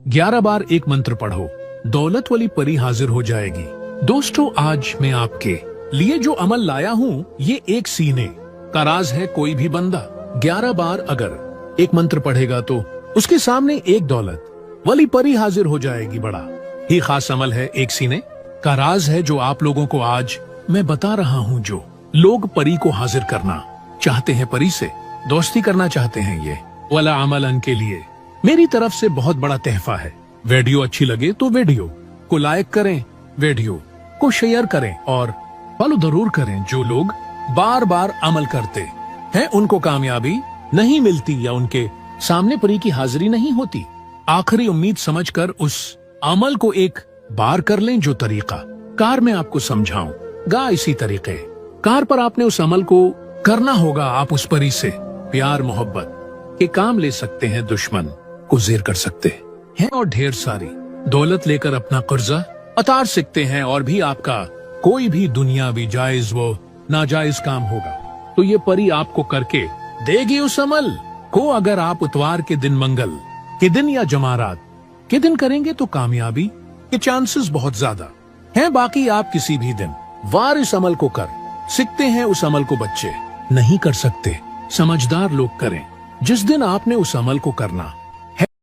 11 बार एक मंत्र पढ़ो, दौलत वाली परी हाजिर हो जाएगी। दोस्तों, आज मैं आपके लिए जो अमल लाया हूँ ये एक सीने का राज है। कोई भी बंदा 11 बार अगर एक मंत्र पढ़ेगा तो उसके सामने एक दौलत वाली परी हाजिर हो जाएगी। बड़ा ही खास अमल है, एक सीने का राज है जो आप लोगों को आज मैं बता रहा हूँ। जो लोग परी को हाजिर करना चाहते हैं, परी से दोस्ती करना चाहते हैं, ये वाला अमलन के लिए मेरी तरफ से बहुत बड़ा तहफा है। वीडियो अच्छी लगे तो वीडियो को लाइक करें, वीडियो को शेयर करें और फॉलो जरूर करें। जो लोग बार बार अमल करते हैं उनको कामयाबी नहीं मिलती या उनके सामने परी की हाजिरी नहीं होती। आखिरी उम्मीद समझकर उस अमल को एक बार कर लें। जो तरीका कार में आपको समझाऊंगा, इसी तरीके कार पर आपने उस अमल को करना होगा। आप उस परी से प्यार मोहब्बत के काम ले सकते हैं, दुश्मन को ज़ेर कर सकते हैं और ढेर सारी दौलत लेकर अपना कर्जा उतार सकते हैं। और भी आपका कोई भी दुनियावी जायज वो नाजायज काम होगा तो ये परी आपको करके देगी उस अमल को। अगर आप इतवार के दिन, मंगल के दिन या जमारात के दिन करेंगे तो कामयाबी के चांसेस बहुत ज्यादा हैं। बाकी आप किसी भी दिन वार इस अमल को कर सकते हैं। उस अमल को बच्चे नहीं कर सकते, समझदार लोग करें। जिस दिन आपने उस अमल को करना